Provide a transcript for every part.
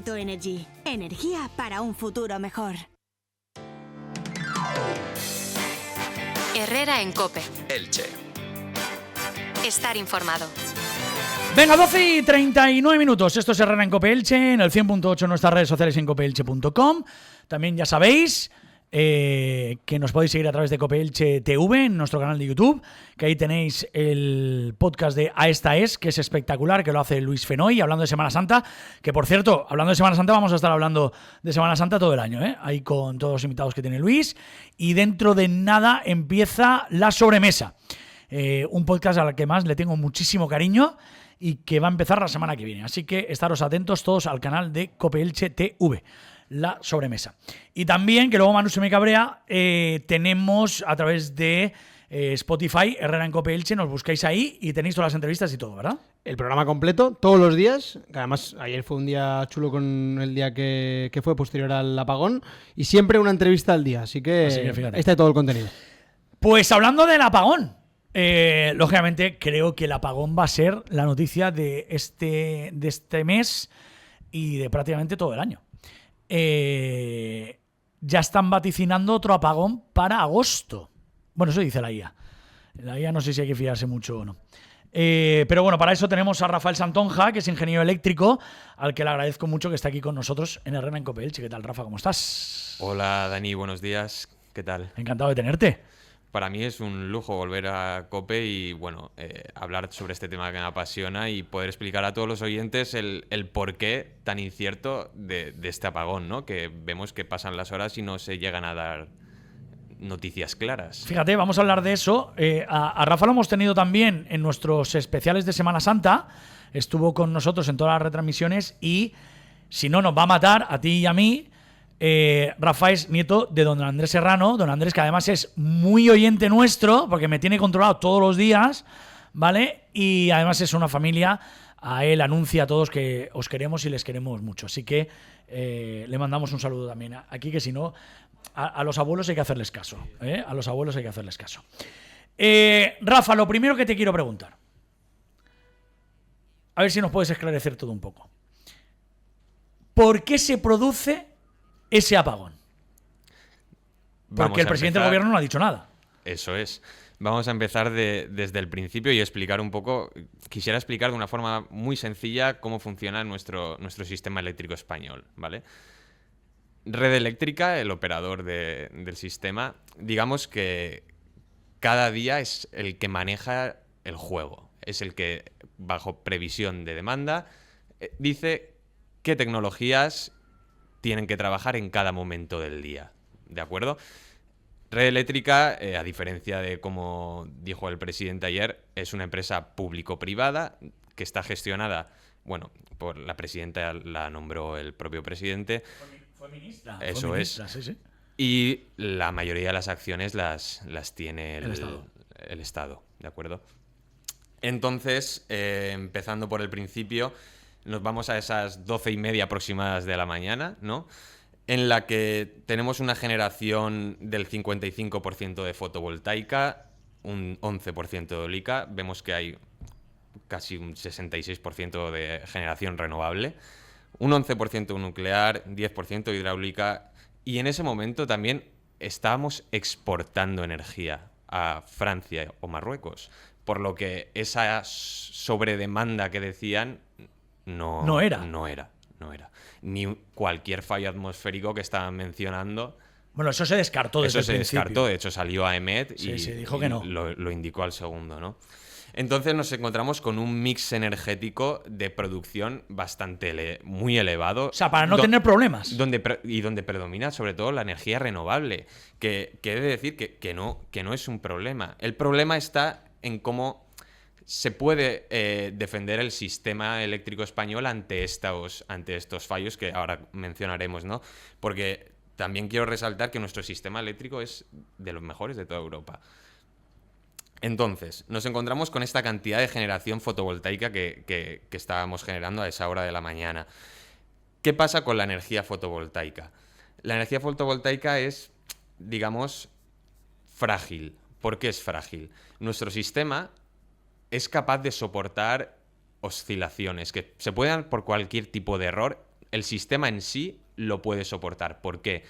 Alto Energy. Energía para un futuro mejor. Herrera en COPE. Elche. Estar informado. Venga, 12:39. Esto es Herrera en COPE Elche, en el 100.8 en nuestras redes sociales en copeelche.com. También ya sabéis que nos podéis seguir a través de COPE Elche TV en nuestro canal de YouTube, que ahí tenéis el podcast de A Esta Es, que es espectacular, que lo hace Luis Fenoy, hablando de Semana Santa, que por cierto, hablando de Semana Santa, vamos a estar hablando de Semana Santa todo el año, ahí con todos los invitados que tiene Luis, y dentro de nada empieza La Sobremesa, un podcast al que más le tengo muchísimo cariño y que va a empezar la semana que viene, así que estaros atentos todos al canal de COPE Elche TV. La Sobremesa. Y también, que luego Manu se me cabrea, tenemos a través de Spotify, Herrera en COPE Elche, nos buscáis ahí y tenéis todas las entrevistas y todo, ¿verdad? El programa completo, todos los días, que además ayer fue un día chulo con el día que fue posterior al apagón, y siempre una entrevista al día, así que fíjate. está todo el contenido. Pues hablando del apagón, lógicamente creo que el apagón va a ser la noticia de este mes y de prácticamente todo el año. Ya están vaticinando otro apagón para agosto. Bueno, eso dice la IA. La IA no sé si hay que fiarse mucho o no. Pero bueno, para eso tenemos a Rafael Santonja, que es ingeniero eléctrico, al que le agradezco mucho que esté aquí con nosotros en Herrera en COPE Elche. ¿Qué tal, Rafa? ¿Cómo estás? Hola, Dani, buenos días. ¿Qué tal? Encantado de tenerte. Para mí es un lujo volver a COPE y, bueno, hablar sobre este tema que me apasiona y poder explicar a todos los oyentes el porqué tan incierto de este apagón, ¿no? Que vemos que pasan las horas y no se llegan a dar noticias claras. Fíjate, vamos a hablar de eso. A Rafa lo hemos tenido también en nuestros especiales de Semana Santa. Estuvo con nosotros en todas las retransmisiones y, si no, nos va a matar a ti y a mí. Rafa es nieto de don Andrés Serrano, don Andrés, que además es muy oyente nuestro porque me tiene controlado todos los días, ¿vale? Y además es una familia, a él anuncia a todos que os queremos y les queremos mucho, así que le mandamos un saludo también aquí, que si no, a los abuelos hay que hacerles caso, a los abuelos hay que hacerles caso. Rafa, lo primero que te quiero preguntar, a ver si nos puedes esclarecer todo un poco. ¿Por qué se produce ese apagón? Porque el presidente del gobierno no ha dicho nada. Eso es. Vamos a empezar desde el principio y explicar un poco. Quisiera explicar de una forma muy sencilla cómo funciona nuestro sistema eléctrico español, ¿vale? Red Eléctrica, el operador del sistema, digamos que cada día es el que maneja el juego. Es el que, bajo previsión de demanda, dice qué tecnologías tienen que trabajar en cada momento del día, ¿de acuerdo? Red Eléctrica, a diferencia de como dijo el presidente ayer, es una empresa público-privada que está gestionada, bueno, por la presidenta la nombró el propio presidente. Fue ministra. Eso fue ministra, es. Sí, sí. Y la mayoría de las acciones las tiene el Estado, ¿de acuerdo? Entonces, empezando por el principio, nos vamos a esas 12:30 aproximadas de la mañana, ¿no? En la que tenemos una generación del 55% de fotovoltaica, un 11% de eólica. Vemos que hay casi un 66% de generación renovable, un 11% nuclear, 10% hidráulica. Y en ese momento también estábamos exportando energía a Francia o Marruecos, por lo que esa sobredemanda que decían no era. Ni cualquier fallo atmosférico que estaban mencionando. Bueno, eso se descartó desde el principio. Eso se descartó, de hecho salió AEMET y se dijo que no. Lo indicó al segundo, ¿no? Entonces nos encontramos con un mix energético de producción muy elevado. O sea, para no tener problemas. Donde predomina sobre todo la energía renovable, que he de decir que no es un problema. El problema está en cómo se puede defender el sistema eléctrico español ante estos fallos que ahora mencionaremos, ¿no? Porque también quiero resaltar que nuestro sistema eléctrico es de los mejores de toda Europa. Entonces, nos encontramos con esta cantidad de generación fotovoltaica que estábamos generando a esa hora de la mañana. ¿Qué pasa con la energía fotovoltaica? La energía fotovoltaica es, digamos, frágil. ¿Por qué es frágil? Nuestro sistema es capaz de soportar oscilaciones que se pueden dar por cualquier tipo de error el sistema en sí lo puede soportar. ¿Por qué?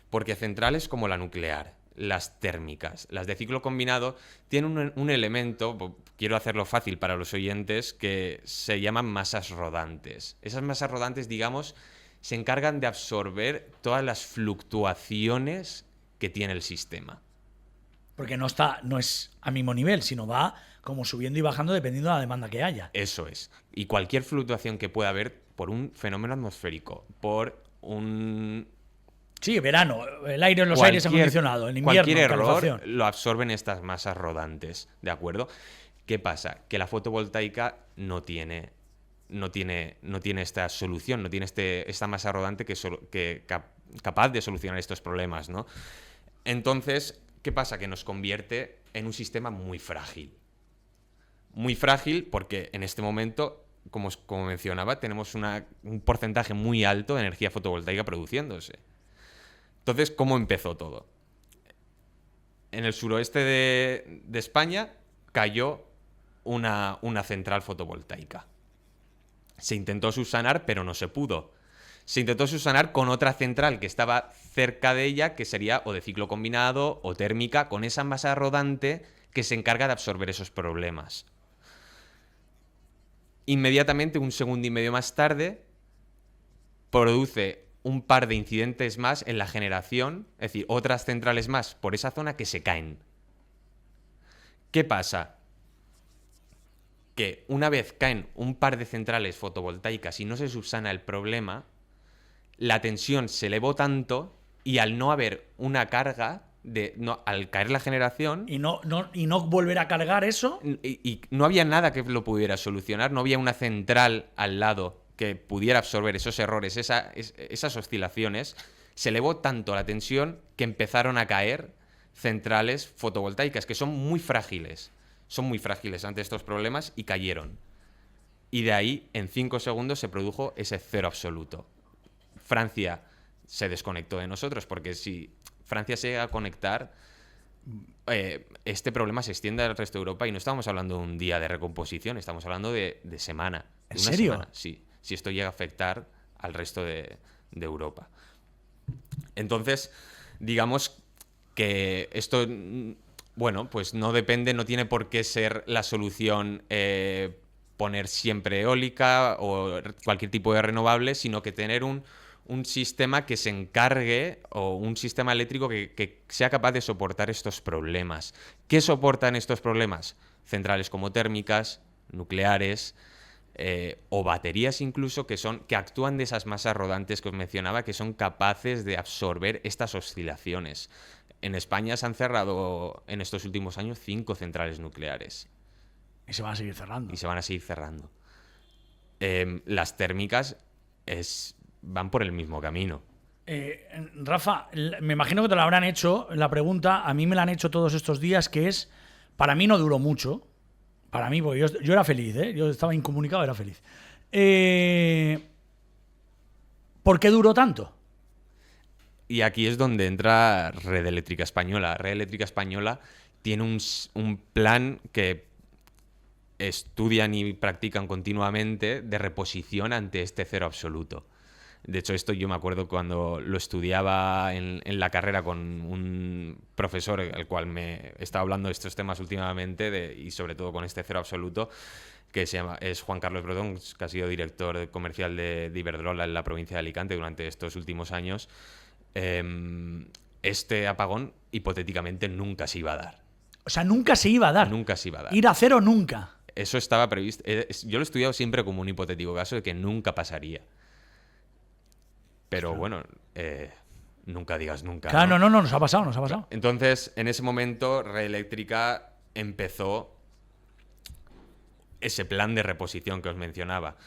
Porque centrales como la nuclear, las térmicas, las de ciclo combinado, tienen un elemento, quiero hacerlo fácil para los oyentes, que se llaman masas rodantes. Esas masas rodantes, digamos, se encargan de absorber todas las fluctuaciones que tiene el sistema. Porque no es a mismo nivel, sino va como subiendo y bajando dependiendo de la demanda que haya. Eso es. Y cualquier fluctuación que pueda haber por un fenómeno atmosférico, por un... Sí, verano, el aire en los aires acondicionados, en invierno, cualquier error calefacción. lo absorben estas masas rodantes, ¿de acuerdo? ¿Qué pasa? Que la fotovoltaica no tiene esta solución, no tiene esta masa rodante capaz de solucionar estos problemas, ¿no? Entonces, ¿qué pasa? Que nos convierte en un sistema muy frágil. Muy frágil porque en este momento, como mencionaba, tenemos un porcentaje muy alto de energía fotovoltaica produciéndose. Entonces, ¿cómo empezó todo? En el suroeste de España cayó una central fotovoltaica. Se intentó subsanar, pero no se pudo. Se intentó subsanar con otra central que estaba cerca de ella, que sería o de ciclo combinado o térmica, con esa masa rodante que se encarga de absorber esos problemas. Inmediatamente, un segundo y medio más tarde, produce un par de incidentes más en la generación, es decir, otras centrales más por esa zona que se caen. ¿Qué pasa? Que una vez caen un par de centrales fotovoltaicas y no se subsana el problema, la tensión se elevó tanto y al no haber una carga, al caer la generación... Y no volver a cargar eso... Y no había nada que lo pudiera solucionar, no había una central al lado que pudiera absorber esos errores, esas oscilaciones, se elevó tanto la tensión que empezaron a caer centrales fotovoltaicas, que son muy frágiles ante estos problemas y cayeron. Y de ahí, en 5 segundos, se produjo ese cero absoluto. Francia se desconectó de nosotros, porque si Francia se llega a conectar, este problema se extiende al resto de Europa y no estamos hablando de un día de recomposición, estamos hablando de semana. ¿En serio? Semana, sí. Si esto llega a afectar al resto de Europa. Entonces, digamos que esto, bueno, pues no tiene por qué ser la solución poner siempre eólica o cualquier tipo de renovable, sino que tener un sistema que se encargue, o un sistema eléctrico que sea capaz de soportar estos problemas. ¿Qué soportan estos problemas? Centrales como térmicas, nucleares... o baterías incluso que actúan de esas masas rodantes que os mencionaba, que son capaces de absorber estas oscilaciones. En España se han cerrado en estos últimos años 5 centrales nucleares. Y se van a seguir cerrando. Las térmicas van por el mismo camino. Rafa, me imagino que te lo habrán hecho la pregunta, a mí me la han hecho todos estos días, que es, para mí no duró mucho. Para mí, porque yo era feliz, ¿eh? Yo estaba incomunicado, era feliz. ¿Por qué duró tanto? Y aquí es donde entra Red Eléctrica Española. Red Eléctrica Española tiene un plan que estudian y practican continuamente de reposición ante este cero absoluto. De hecho, esto yo me acuerdo cuando lo estudiaba en la carrera con un profesor, el cual me estaba hablando de estos temas últimamente, y sobre todo con este cero absoluto, que es Juan Carlos Brodón, que ha sido director comercial de Iberdrola en la provincia de Alicante durante estos últimos años. Este apagón, hipotéticamente, nunca se iba a dar. O sea, nunca se iba a dar. Nunca se iba a dar. Ir a cero nunca. Eso estaba previsto. Yo lo he estudiado siempre como un hipotético caso de que nunca pasaría. Pero bueno, nunca digas nunca. Claro, no, nos ha pasado. Entonces, en ese momento, Red Eléctrica empezó ese plan de reposición que os mencionaba.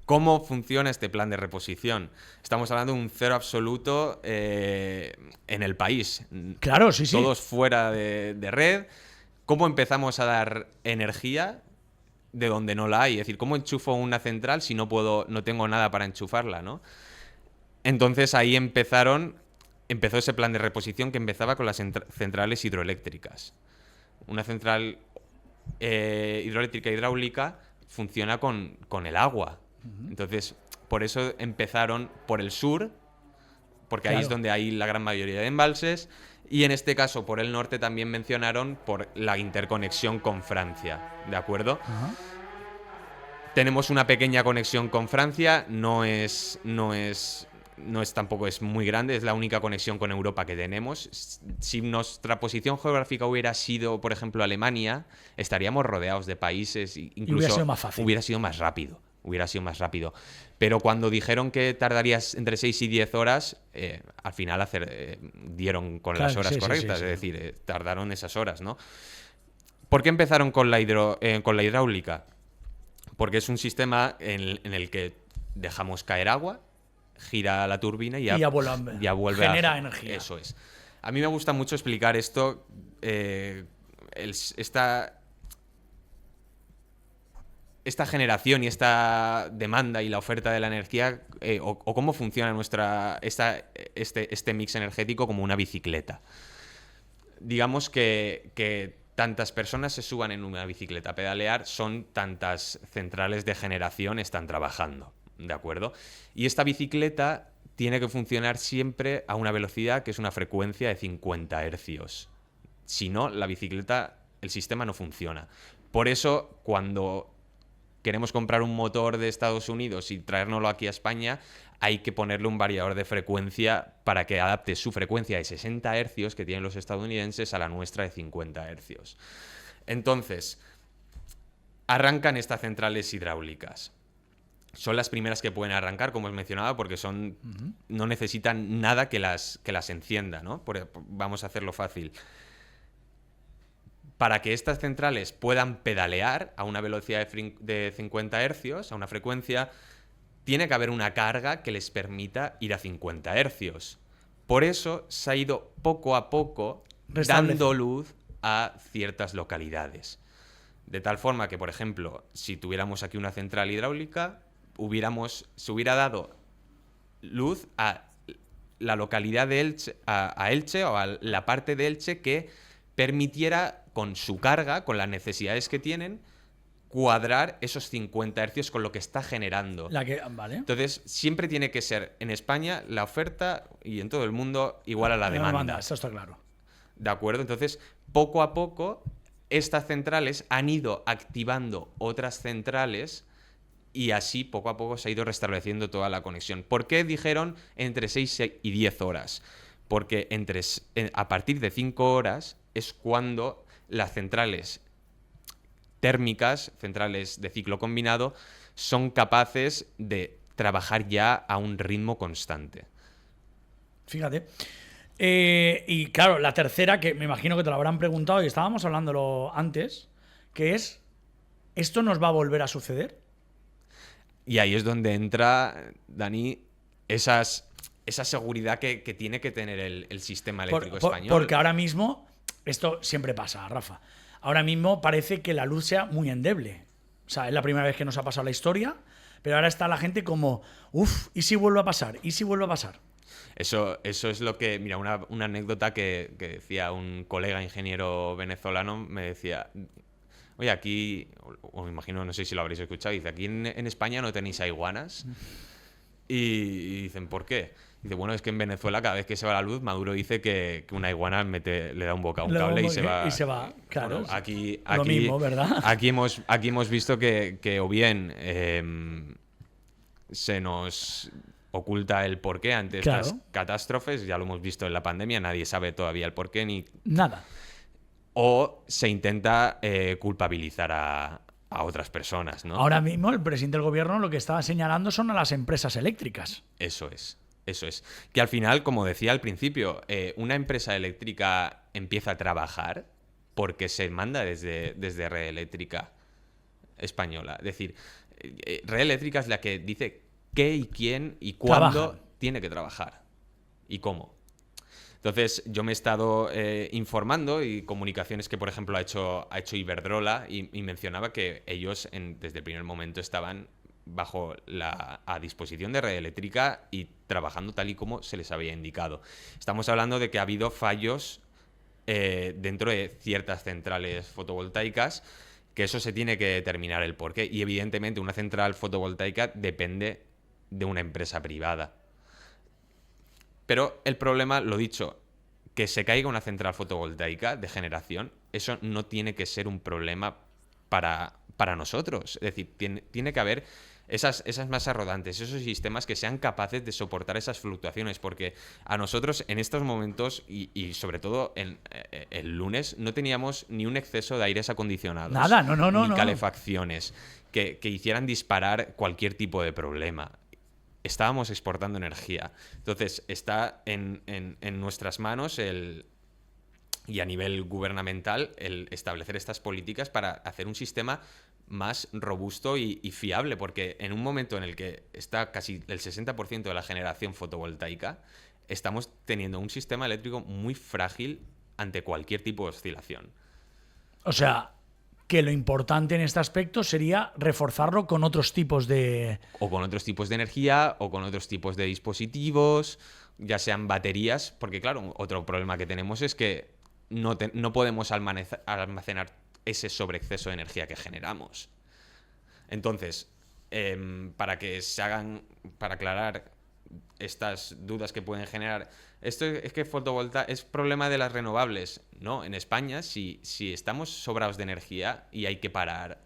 ¿Cómo funciona este plan de reposición? Estamos hablando de un cero absoluto en el país. Claro, sí. Todos fuera de red. ¿Cómo empezamos a dar energía de donde no la hay? Es decir, ¿cómo enchufo una central si no tengo nada para enchufarla, ¿no? Entonces ahí empezó ese plan de reposición que empezaba con las centrales hidroeléctricas. Una central hidroeléctrica hidráulica funciona con el agua. Entonces, por eso empezaron por el sur, porque ahí es Claro. donde hay la gran mayoría de embalses, y en este caso por el norte también mencionaron por la interconexión con Francia, ¿de acuerdo? Ajá. Tenemos una pequeña conexión con Francia, no es tampoco es muy grande, es la única conexión con Europa que tenemos. Si nuestra posición geográfica hubiera sido, por ejemplo, Alemania, estaríamos rodeados de países, incluso hubiera sido más fácil. hubiera sido más rápido. Pero cuando dijeron que tardarías entre 6 y 10 horas, al final dieron con Claro, las horas sí, sí, correctas, sí, sí. es decir, tardaron esas horas, ¿no? ¿Por qué empezaron con la hidráulica? Porque es un sistema en el que dejamos caer agua, gira la turbina y Y ya vuelve, genera energía. Eso es. A mí me gusta mucho explicar esto, esta generación y esta demanda y la oferta de la energía, o cómo funciona este mix energético como una bicicleta. Digamos que tantas personas se suban en una bicicleta a pedalear, son tantas centrales de generación están trabajando, ¿de acuerdo? Y esta bicicleta tiene que funcionar siempre a una velocidad que es una frecuencia de 50 hercios. Si no, el sistema no funciona. Por eso, cuando queremos comprar un motor de Estados Unidos y traérnoslo aquí a España, hay que ponerle un variador de frecuencia para que adapte su frecuencia de 60 hercios que tienen los estadounidenses a la nuestra de 50 hercios. Entonces, arrancan estas centrales hidráulicas. Son las primeras que pueden arrancar, como os mencionaba, porque no necesitan nada que las encienda, ¿no? Vamos a hacerlo fácil. Para que estas centrales puedan pedalear a una velocidad de 50 hercios, a una frecuencia, tiene que haber una carga que les permita ir a 50 hercios. Por eso se ha ido poco a poco dando luz a ciertas localidades. De tal forma que, por ejemplo, si tuviéramos aquí una central hidráulica, se hubiera dado luz a la localidad de Elche, a Elche, o a la parte de Elche que permitiera, con su carga, con las necesidades que tienen, cuadrar esos 50 hercios con lo que está generando. Vale. Entonces, siempre tiene que ser en España la oferta y en todo el mundo igual a la demanda. Eso está claro. ¿De acuerdo? Entonces, poco a poco, estas centrales han ido activando otras centrales y así, poco a poco, se ha ido restableciendo toda la conexión. ¿Por qué dijeron entre 6 y 10 horas? Porque a partir de 5 horas es cuando las centrales térmicas, centrales de ciclo combinado, son capaces de trabajar ya a un ritmo constante. Fíjate. Y claro, la tercera, que me imagino que te lo habrán preguntado y estábamos hablándolo antes, que es, ¿esto nos va a volver a suceder? Y ahí es donde entra, Dani, esa seguridad que tiene que tener el sistema eléctrico español. Porque ahora mismo, esto siempre pasa, Rafa, ahora mismo parece que la luz sea muy endeble. O sea, es la primera vez que nos ha pasado la historia, pero ahora está la gente como, ¿y si vuelve a pasar? ¿Y si vuelve a pasar? Eso es lo que... Mira, una anécdota que decía un colega ingeniero venezolano, me decía... Oye, aquí, o me imagino, no sé si lo habréis escuchado, dice, aquí en España no tenéis iguanas. Y dicen, ¿por qué? Dice, bueno, es que en Venezuela cada vez que se va la luz, Maduro dice que una iguana le da un bocado a un cable y se va. Y se va, claro. Bueno, aquí lo mismo, ¿verdad? Aquí hemos visto que o bien se nos oculta el porqué ante estas catástrofes, ya lo hemos visto en la pandemia, nadie sabe todavía el porqué ni... Nada. O se intenta culpabilizar a otras personas, ¿no? Ahora mismo el presidente del gobierno lo que estaba señalando son a las empresas eléctricas. Eso es. Que al final, como decía al principio, una empresa eléctrica empieza a trabajar porque se manda desde Red Eléctrica Española. Es decir, Red Eléctrica es la que dice qué y quién y cuándo tiene que trabajar y cómo. Entonces, yo me he estado informando y comunicaciones que, por ejemplo, ha hecho Iberdrola y mencionaba que ellos desde el primer momento estaban a disposición de Red Eléctrica y trabajando tal y como se les había indicado. Estamos hablando de que ha habido fallos dentro de ciertas centrales fotovoltaicas, que eso se tiene que determinar el porqué. Y evidentemente una central fotovoltaica depende de una empresa privada. Pero el problema, lo dicho, que se caiga una central fotovoltaica de generación, eso no tiene que ser un problema para nosotros. Es decir, tiene que haber esas masas rodantes, esos sistemas que sean capaces de soportar esas fluctuaciones, porque a nosotros en estos momentos, y sobre todo el lunes, no teníamos ni un exceso de aires acondicionados. Nada, no. Calefacciones que hicieran disparar cualquier tipo de problema. Estábamos exportando energía. Entonces, está en nuestras manos y a nivel gubernamental el establecer estas políticas para hacer un sistema más robusto y fiable, porque en un momento en el que está casi el 60% de la generación fotovoltaica, estamos teniendo un sistema eléctrico muy frágil ante cualquier tipo de oscilación. O sea, que lo importante en este aspecto sería reforzarlo con otros tipos de... O con otros tipos de energía, o con otros tipos de dispositivos, ya sean baterías, porque claro, otro problema que tenemos es que no podemos almacenar ese sobreexceso de energía que generamos. Entonces, para aclarar estas dudas que pueden generar, esto es que fotovoltaica es problema de las renovables. No, en España, si estamos sobrados de energía y hay que parar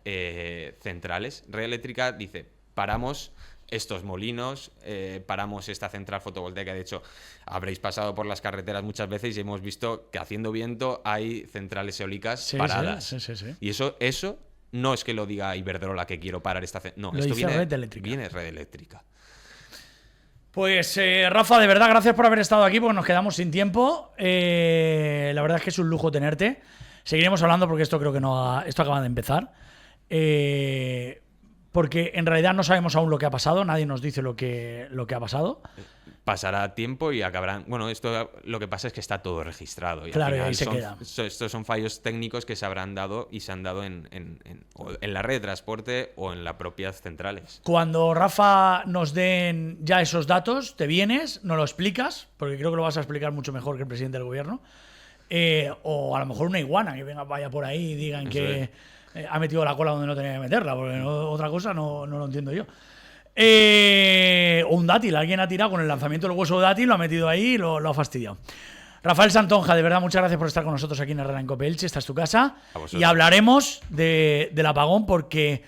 centrales, Red Eléctrica dice, paramos estos molinos, paramos esta central fotovoltaica. De hecho, habréis pasado por las carreteras muchas veces y hemos visto que haciendo viento hay centrales eólicas paradas. Sí. Y eso no es que lo diga Iberdrola que quiero parar esta central. No, esto viene Red Eléctrica. Pues Rafa, de verdad, gracias por haber estado aquí porque nos quedamos sin tiempo. La verdad es que es un lujo tenerte. Seguiremos hablando porque esto creo que esto acaba de empezar. Porque en realidad no sabemos aún lo que ha pasado, nadie nos dice lo que ha pasado. Pasará tiempo y acabarán... Bueno, esto lo que pasa es que está todo registrado. Y claro, al final y ahí se queda. Estos son fallos técnicos que se habrán dado y se han dado en la red de transporte o en las propias centrales. Cuando Rafa nos den ya esos datos, te vienes, nos lo explicas, porque creo que lo vas a explicar mucho mejor que el presidente del gobierno. O a lo mejor una iguana que vaya por ahí y digan que ha metido la cola donde no tenía que meterla, porque otra cosa no lo entiendo yo. O un dátil, alguien ha tirado con el lanzamiento del hueso de dátil, lo ha metido ahí y lo ha fastidiado. Rafael Santonja, de verdad, muchas gracias por estar con nosotros aquí en Herrera en Cope Elche. Esta es tu casa. Y hablaremos del apagón porque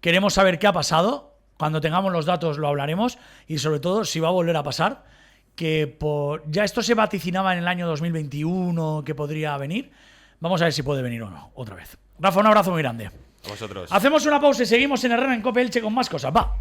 queremos saber qué ha pasado. Cuando tengamos los datos lo hablaremos y sobre todo si va a volver a pasar. Que ya esto se vaticinaba en el año 2021 que podría venir. Vamos a ver si puede venir o no, otra vez. Rafa, un abrazo muy grande. A vosotros. Hacemos una pausa y seguimos en Herrera en Cope Elche con más cosas. Va.